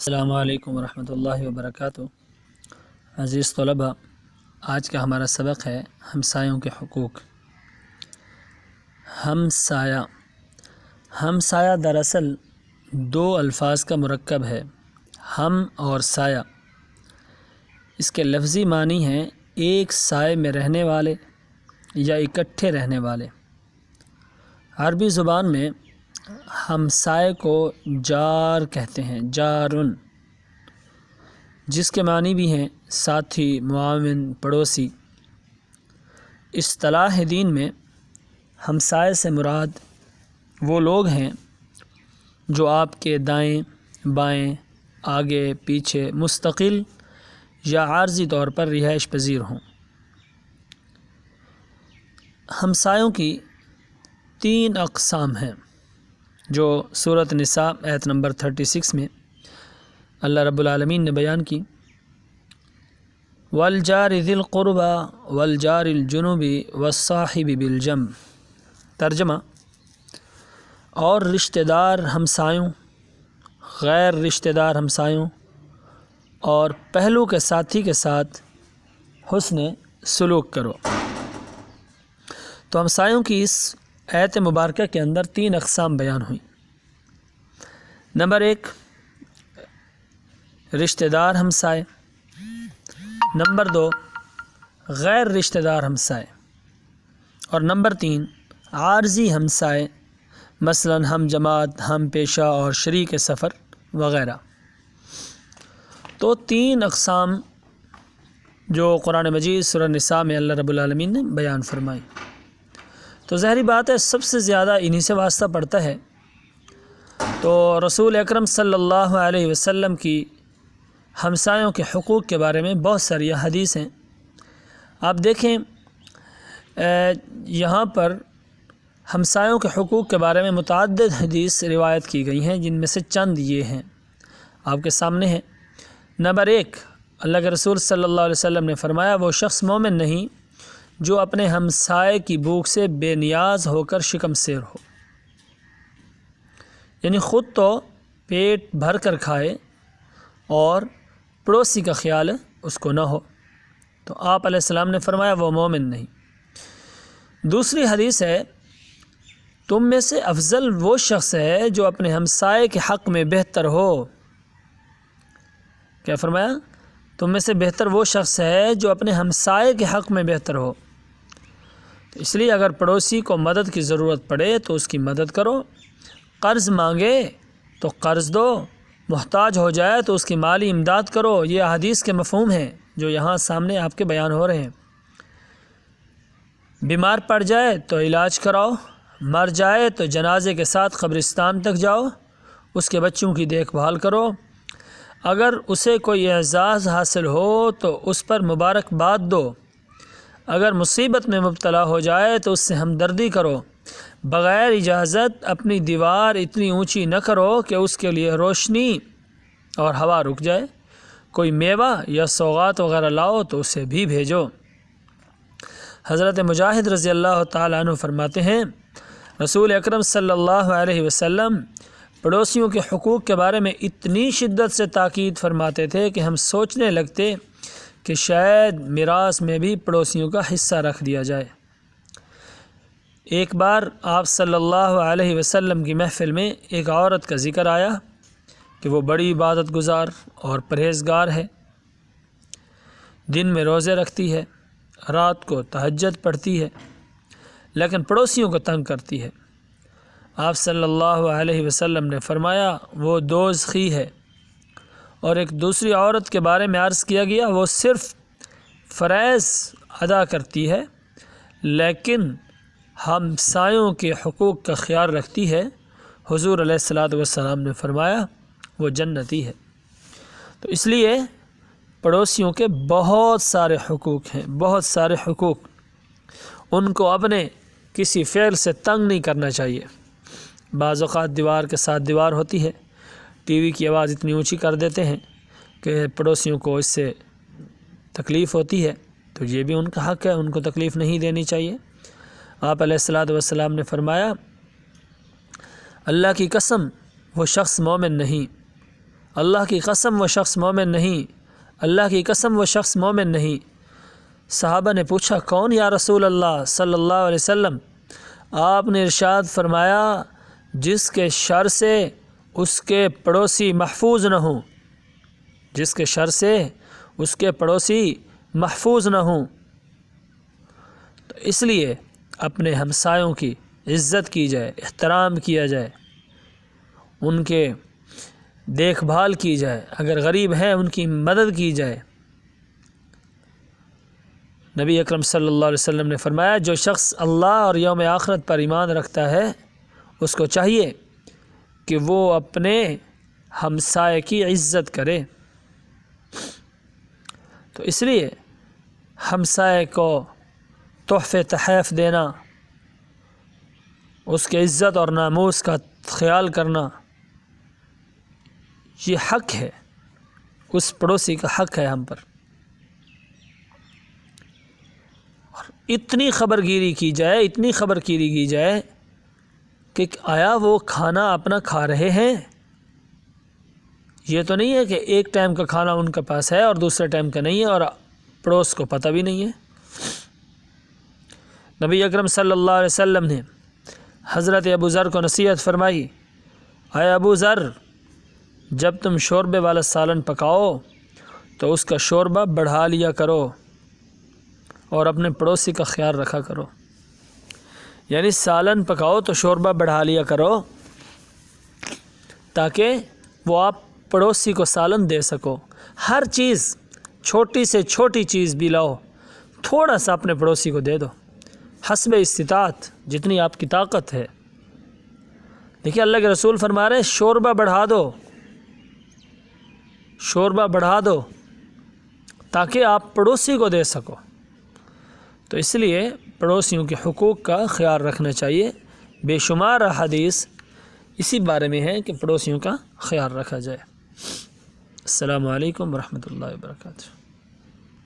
السلام علیکم ورحمۃ اللہ وبرکاتہ۔ عزیز طلباء، آج کا ہمارا سبق ہے ہمسایوں کے حقوق۔ ہمسایہ دراصل دو الفاظ کا مرکب ہے، ہم اور سایہ۔ اس کے لفظی معنی ہیں ایک سائے میں رہنے والے یا اکٹھے رہنے والے۔ عربی زبان میں ہمسائے کو جار کہتے ہیں، جارن، جس کے معنی بھی ہیں ساتھی، معاون، پڑوسی۔ اصطلاح دین میں ہمسائے سے مراد وہ لوگ ہیں جو آپ کے دائیں بائیں، آگے پیچھے، مستقل یا عارضی طور پر رہائش پذیر ہوں۔ ہمسایوں کی 3 اقسام ہیں جو سورۃ نساء آیت نمبر 36 میں اللہ رب العالمین نے بیان کی۔ وَالْجَارِ ذِي الْقُرْبَى وَالْجَارِ الْجُنُبِ وَالصَّاحِبِ بِالْجَنْبِ۔ ترجمہ: اور رشتہ دار ہمسایوں، غیر رشتہ دار ہمسایوں اور پہلو کے ساتھی کے ساتھ حسن سلوک کرو۔ تو ہمسایوں کی اس آیت مبارکہ کے اندر 3 اقسام بیان ہوئیں۔ نمبر 1، رشتہ دار ہمسائے۔ نمبر 2، غیر رشتہ دار ہمسائے۔ اور نمبر 3، عارضی ہمسائے، مثلا ہم جماعت، ہم پیشہ اور شریک سفر وغیرہ۔ تو 3 اقسام جو قرآن مجید سورہ نساء میں اللہ رب العالمین نے بیان فرمائی۔ تو ظاہری بات ہے سب سے زیادہ انہی سے واسطہ پڑتا ہے۔ تو رسول اکرم صلی اللہ علیہ وسلم کی ہمسایوں کے حقوق کے بارے میں بہت ساری حدیث ہیں۔ آپ دیکھیں یہاں پر ہمسایوں کے حقوق کے بارے میں متعدد حدیث روایت کی گئی ہیں، جن میں سے چند یہ ہیں، آپ کے سامنے ہیں۔ نمبر 1، اللہ کے رسول صلی اللہ علیہ وسلم نے فرمایا، وہ شخص مومن نہیں جو اپنے ہمسائے کی بھوک سے بے نیاز ہو کر شکم سیر ہو، یعنی خود تو پیٹ بھر کر کھائے اور پڑوسی کا خیال اس کو نہ ہو۔ تو آپ علیہ السلام نے فرمایا وہ مومن نہیں۔ دوسری حدیث ہے، تم میں سے افضل وہ شخص ہے جو اپنے ہمسائے کے حق میں بہتر ہو۔ کیا فرمایا؟ تم میں سے بہتر وہ شخص ہے جو اپنے ہمسائے کے حق میں بہتر ہو۔ تو اس لیے اگر پڑوسی کو مدد کی ضرورت پڑے تو اس کی مدد کرو، قرض مانگے تو قرض دو، محتاج ہو جائے تو اس کی مالی امداد کرو۔ یہ حدیث کے مفہوم ہیں جو یہاں سامنے آپ کے بیان ہو رہے ہیں۔ بیمار پڑ جائے تو علاج کراؤ، مر جائے تو جنازے کے ساتھ قبرستان تک جاؤ، اس کے بچوں کی دیکھ بھال کرو۔ اگر اسے کوئی اعزاز حاصل ہو تو اس پر مبارکباد دو۔ اگر مصیبت میں مبتلا ہو جائے تو اس سے ہمدردی کرو۔ بغیر اجازت اپنی دیوار اتنی اونچی نہ کرو کہ اس کے لیے روشنی اور ہوا رک جائے۔ کوئی میوہ یا سوغات وغیرہ لاؤ تو اسے بھی بھیجو۔ حضرت مجاہد رضی اللہ تعالیٰ عنہ فرماتے ہیں، رسول اکرم صلی اللہ علیہ وسلم پڑوسیوں کے حقوق کے بارے میں اتنی شدت سے تاکید فرماتے تھے کہ ہم سوچنے لگتے کہ شاید میراث میں بھی پڑوسیوں کا حصہ رکھ دیا جائے۔ ایک بار آپ صلی اللہ علیہ وسلم کی محفل میں ایک عورت کا ذکر آیا کہ وہ بڑی عبادت گزار اور پرہیزگار ہے، دن میں روزے رکھتی ہے، رات کو تہجد پڑھتی ہے، لیکن پڑوسیوں کو تنگ کرتی ہے۔ آپ صلی اللہ علیہ وسلم نے فرمایا وہ دوزخی ہے۔ اور ایک دوسری عورت کے بارے میں عرض کیا گیا، وہ صرف فرائض ادا کرتی ہے لیکن ہمسایوں کے حقوق کا خیال رکھتی ہے۔ حضور علیہ الصلاۃ والسلام نے فرمایا وہ جنتی ہے۔ تو اس لیے پڑوسیوں کے بہت سارے حقوق ہیں، بہت سارے حقوق۔ ان کو اپنے کسی فعل سے تنگ نہیں کرنا چاہیے۔ بعض اوقات دیوار کے ساتھ دیوار ہوتی ہے، ٹی وی کی آواز اتنی اونچی کر دیتے ہیں کہ پڑوسیوں کو اس سے تکلیف ہوتی ہے، تو یہ بھی ان کا حق ہے، ان کو تکلیف نہیں دینی چاہیے۔ آپ علیہ الصلاۃ والسلام نے فرمایا، اللہ کی قسم وہ شخص مومن نہیں اللہ کی قسم وہ شخص مومن نہیں، اللہ کی قسم وہ شخص مومن نہیں۔ صحابہ نے پوچھا کون یا رسول اللہ صلی اللہ علیہ وسلم؟ آپ نے ارشاد فرمایا جس کے شر سے اس کے پڑوسی محفوظ نہ ہوں، جس کے شر سے اس کے پڑوسی محفوظ نہ ہوں۔ تو اس لیے اپنے ہمسایوں کی عزت کی جائے، احترام کیا جائے، ان کے دیکھ بھال کی جائے، اگر غریب ہیں ان کی مدد کی جائے۔ نبی اکرم صلی اللہ علیہ وسلم نے فرمایا جو شخص اللہ اور یوم آخرت پر ایمان رکھتا ہے اس کو چاہیے کہ وہ اپنے ہمسائے کی عزت کرے۔ تو اس لیے ہمسائے کو تحفے تحائف دینا، اس کے عزت اور ناموس کا خیال کرنا، یہ حق ہے، اس پڑوسی کا حق ہے ہم پر۔ اور اتنی خبر گیری کی جائے، اتنی خبر گیری کی جائے کہ آیا وہ کھانا اپنا کھا رہے ہیں؟ یہ تو نہیں ہے کہ ایک ٹائم کا کھانا ان کے پاس ہے اور دوسرے ٹائم کا نہیں ہے اور پڑوس کو پتہ بھی نہیں ہے۔ نبی اکرم صلی اللہ علیہ وسلم نے حضرت ابو ذر کو نصیحت فرمائی، اے ابو ذر جب تم شوربے والا سالن پکاؤ تو اس کا شوربہ بڑھا لیا کرو اور اپنے پڑوسی کا خیال رکھا کرو۔ یعنی سالن پکاؤ تو شوربہ بڑھا لیا کرو تاکہ وہ آپ پڑوسی کو سالن دے سکو۔ ہر چیز، چھوٹی سے چھوٹی چیز بھی لاؤ، تھوڑا سا اپنے پڑوسی کو دے دو حسب استطاعت، جتنی آپ کی طاقت ہے۔ دیکھیے اللہ کے رسول فرما رہے ہیں شوربہ بڑھا دو، شوربہ بڑھا دو تاکہ آپ پڑوسی کو دے سکو۔ تو اس لیے پڑوسیوں کے حقوق کا خیال رکھنا چاہیے۔ بے شمار احادیث اسی بارے میں ہے کہ پڑوسیوں کا خیال رکھا جائے۔ السلام علیکم ورحمۃ اللہ وبرکاتہ۔